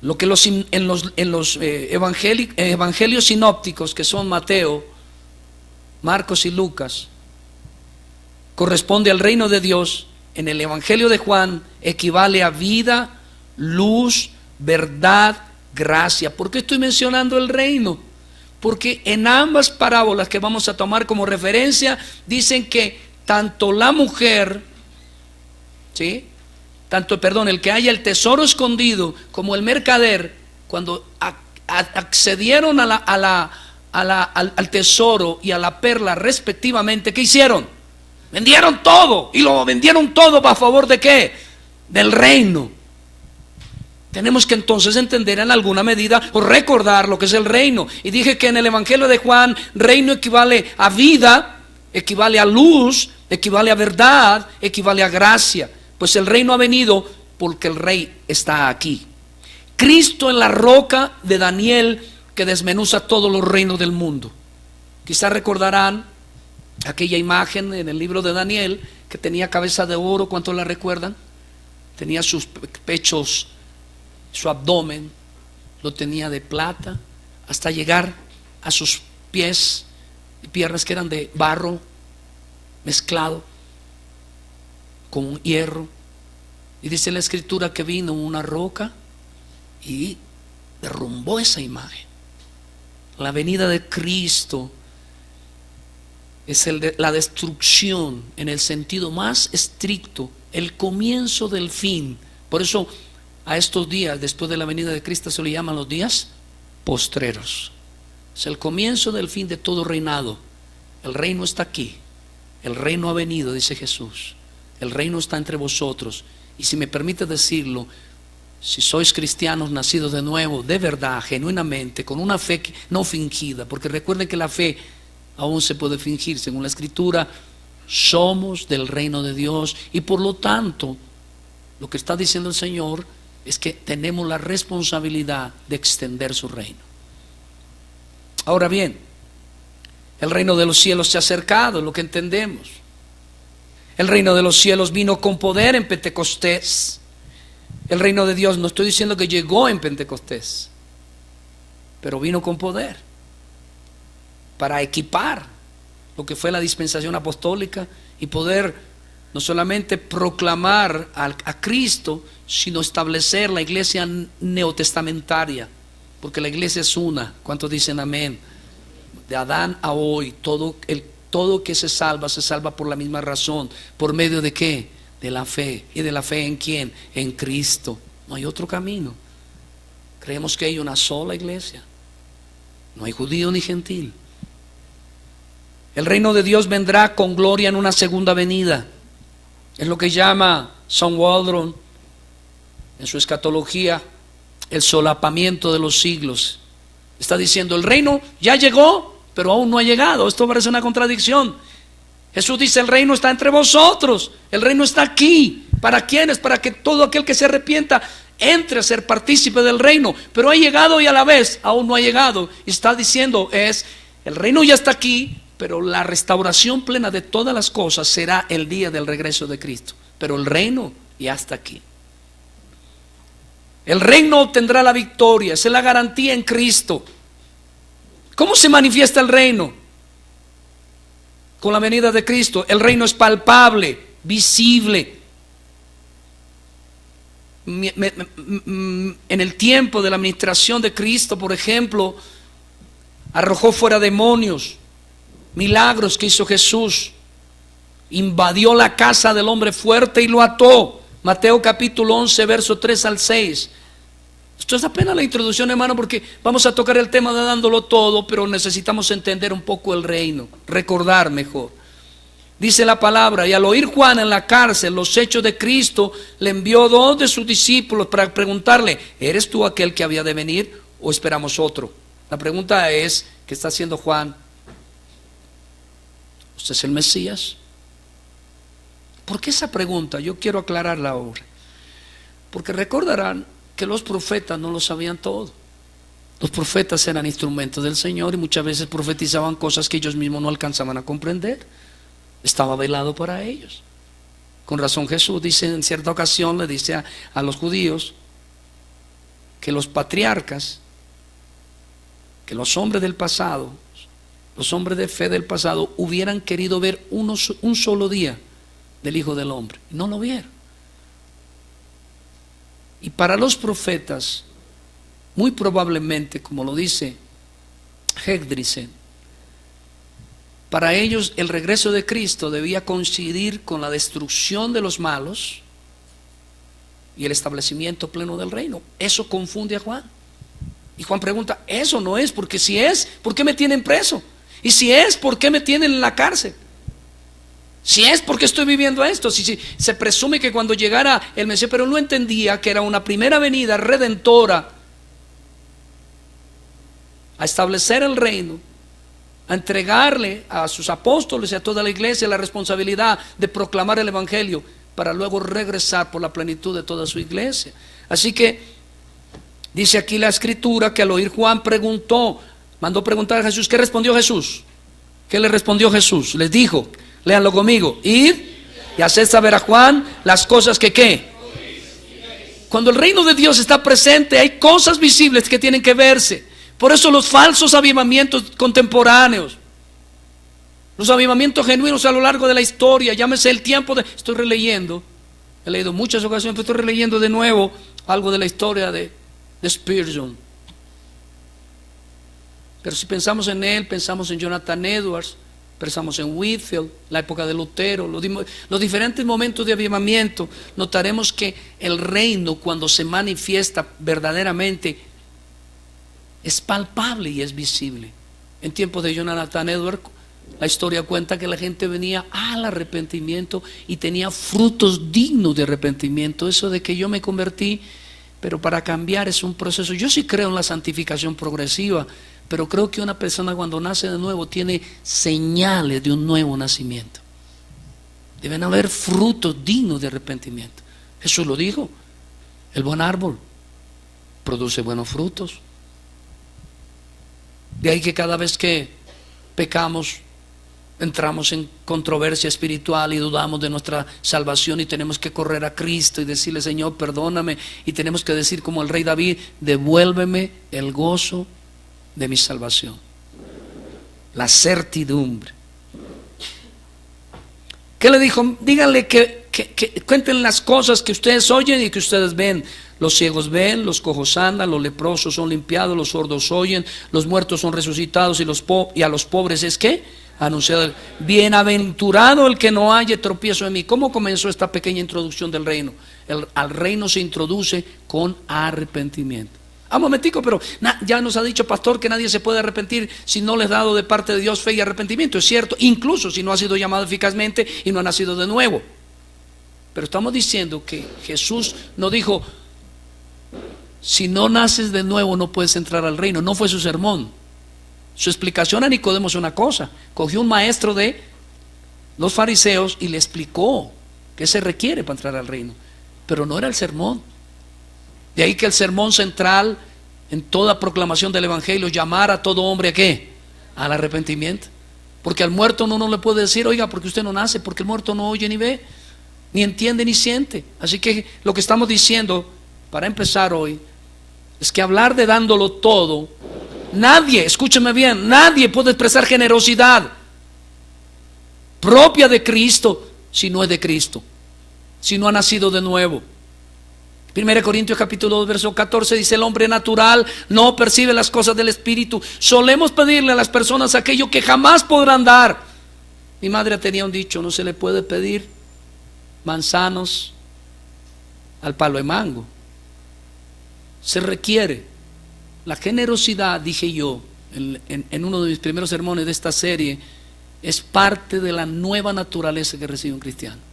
lo que en los evangelios sinópticos, que son Mateo, Marcos y Lucas, corresponde al reino de Dios, en el evangelio de Juan equivale a vida, luz, verdad, gracia. ¿Por qué estoy mencionando el reino? Porque en ambas parábolas que vamos a tomar como referencia dicen que tanto la mujer, ¿sí?, el que haya el tesoro escondido, como el mercader, cuando accedieron al tesoro y a la perla respectivamente, ¿qué hicieron? Vendieron todo, y lo vendieron todo a favor ¿de qué? Del reino. Tenemos que entonces entender en alguna medida o recordar lo que es el reino. Y dije que en el evangelio de Juan, reino equivale a vida, equivale a luz, equivale a verdad, equivale a gracia. Pues el reino ha venido porque el rey está aquí. Cristo en la roca de Daniel, que desmenuza todos los reinos del mundo. Quizás recordarán aquella imagen en el libro de Daniel, que tenía cabeza de oro. ¿Cuántos la recuerdan? Tenía sus pechos, su abdomen lo tenía de plata, hasta llegar a sus pies y piernas, que eran de barro mezclado con un hierro. Y dice la escritura que vino una roca y derrumbó esa imagen. La venida de Cristo es la destrucción en el sentido más estricto, el comienzo del fin. Por eso a estos días después de la venida de Cristo se le llaman los días postreros. Es el comienzo del fin de todo reinado. El reino está aquí, el reino ha venido, dice Jesús. El reino está entre vosotros. Y si me permite decirlo, si sois cristianos nacidos de nuevo, de verdad, genuinamente, con una fe no fingida, porque recuerden que la fe aún se puede fingir, según la escritura, somos del reino de Dios. Y por lo tanto, lo que está diciendo el Señor es que tenemos la responsabilidad de extender su reino. Ahora bien, el reino de los cielos se ha acercado, es lo que entendemos. El reino de los cielos vino con poder en Pentecostés. El reino de Dios, no estoy diciendo que llegó en Pentecostés, pero vino con poder para equipar lo que fue la dispensación apostólica y poder no solamente proclamar a Cristo, sino establecer la iglesia neotestamentaria, porque la iglesia es una. ¿Cuántos dicen amén? De Adán a hoy, todo que se salva por la misma razón. ¿Por medio de qué? De la fe. ¿Y de la fe en quién? En Cristo. No hay otro camino. Creemos que hay una sola iglesia. No hay judío ni gentil. El reino de Dios vendrá con gloria en una segunda venida. Es lo que llama John Waldron en su escatología el solapamiento de los siglos. Está diciendo, el reino ya llegó, pero aún no ha llegado. Esto parece una contradicción. Jesús dice, el reino está entre vosotros, el reino está aquí. ¿Para quiénes? Para que todo aquel que se arrepienta entre a ser partícipe del reino. Pero ha llegado y a la vez aún no ha llegado. Y está diciendo, el reino ya está aquí, pero la restauración plena de todas las cosas será el día del regreso de Cristo. Pero el reino ya está aquí. El reino obtendrá la victoria, esa es la garantía en Cristo. ¿Cómo se manifiesta el reino? Con la venida de Cristo. El reino es palpable, visible. En el tiempo de la administración de Cristo, por ejemplo, arrojó fuera demonios, milagros que hizo Jesús, invadió la casa del hombre fuerte y lo ató. Mateo capítulo 11, verso 3 al 6. Esto es apenas la introducción, hermano, porque vamos a tocar el tema de dándolo todo, pero necesitamos entender un poco el reino, recordar mejor. Dice la palabra, y al oír Juan en la cárcel los hechos de Cristo, le envió 2 de sus discípulos para preguntarle, ¿eres tú aquel que había de venir o esperamos otro? La pregunta es, ¿qué está haciendo Juan? ¿Usted es el Mesías? ¿Por qué esa pregunta? Yo quiero aclararla ahora. Porque recordarán que los profetas no lo sabían todo. Los profetas eran instrumentos del Señor y muchas veces profetizaban cosas que ellos mismos no alcanzaban a comprender. Estaba velado para ellos. Con razón Jesús dice en cierta ocasión, le dice a los judíos, que los patriarcas, que los hombres del pasado, los hombres de fe del pasado, hubieran querido ver un solo día del Hijo del Hombre. No lo vieron. Y para los profetas, muy probablemente, como lo dice Hegdrisen, para ellos el regreso de Cristo debía coincidir con la destrucción de los malos y el establecimiento pleno del reino. Eso confunde a Juan. Y Juan pregunta, eso no es, porque si es, ¿por qué me tienen preso? Y si es, ¿por qué me tienen en la cárcel? Si es, ¿por qué estoy viviendo esto? Si se presume que cuando llegara el Mesías, pero no entendía que era una primera venida redentora a establecer el reino, a entregarle a sus apóstoles y a toda la iglesia la responsabilidad de proclamar el evangelio para luego regresar por la plenitud de toda su iglesia. Así que dice aquí la escritura que al oír Juan mandó preguntar a Jesús. ¿Qué respondió Jesús? ¿Qué le respondió Jesús? Les dijo, léanlo conmigo, id y haced saber a Juan las cosas que ¿qué? Cuando el reino de Dios está presente, hay cosas visibles que tienen que verse. Por eso los falsos avivamientos contemporáneos, los avivamientos genuinos a lo largo de la historia, llámese el tiempo de... Estoy releyendo, he leído muchas ocasiones, pero estoy releyendo de nuevo algo de la historia de Spurgeon. Pero si pensamos en él, pensamos en Jonathan Edwards, pensamos en Whitefield, la época de Lutero, los diferentes momentos de avivamiento, notaremos que el reino, cuando se manifiesta verdaderamente, es palpable y es visible. En tiempos de Jonathan Edwards, la historia cuenta que la gente venía al arrepentimiento y tenía frutos dignos de arrepentimiento. Eso de que yo me convertí, pero para cambiar es un proceso. Yo sí creo en la santificación progresiva, pero creo que una persona cuando nace de nuevo tiene señales de un nuevo nacimiento. Deben haber frutos dignos de arrepentimiento. Jesús lo dijo, el buen árbol produce buenos frutos. De ahí que cada vez que pecamos, entramos en controversia espiritual y dudamos de nuestra salvación y tenemos que correr a Cristo y decirle, Señor, perdóname, y tenemos que decir como el rey David, devuélveme el gozo de mi salvación, la certidumbre. ¿Qué le dijo? Díganle que cuenten las cosas que ustedes oyen y que ustedes ven. Los ciegos ven, los cojos andan, los leprosos son limpiados, los sordos oyen, los muertos son resucitados y a los pobres es ¿qué? Anunciado. Bienaventurado el que no haya tropiezo en mí. ¿Cómo comenzó esta pequeña introducción del reino? Al reino se introduce con arrepentimiento. Un momentico, pero ya nos ha dicho pastor que nadie se puede arrepentir si no le es dado de parte de Dios fe y arrepentimiento. Es cierto, incluso si no ha sido llamado eficazmente y no ha nacido de nuevo. Pero estamos diciendo que Jesús no dijo, si no naces de nuevo no puedes entrar al reino. No fue su sermón. Su explicación a Nicodemo es una cosa. Cogió un maestro de los fariseos y le explicó qué se requiere para entrar al reino, pero no era el sermón. De ahí que el sermón central en toda proclamación del evangelio, llamar a todo hombre ¿a qué? Al arrepentimiento. Porque al muerto uno no le puede decir, oiga, porque usted no nace, porque el muerto no oye ni ve, ni entiende ni siente. Así que lo que estamos diciendo para empezar hoy es que hablar de dándolo todo, nadie, escúcheme bien, nadie puede expresar generosidad propia de Cristo si no es de Cristo, si no ha nacido de nuevo. 1 Corintios capítulo 2 verso 14 dice, el hombre natural no percibe las cosas del Espíritu. Solemos pedirle a las personas aquello que jamás podrán dar. Mi madre tenía un dicho, no se le puede pedir manzanos al palo de mango. Se requiere la generosidad, dije yo en uno de mis primeros sermones de esta serie, es parte de la nueva naturaleza que recibe un cristiano.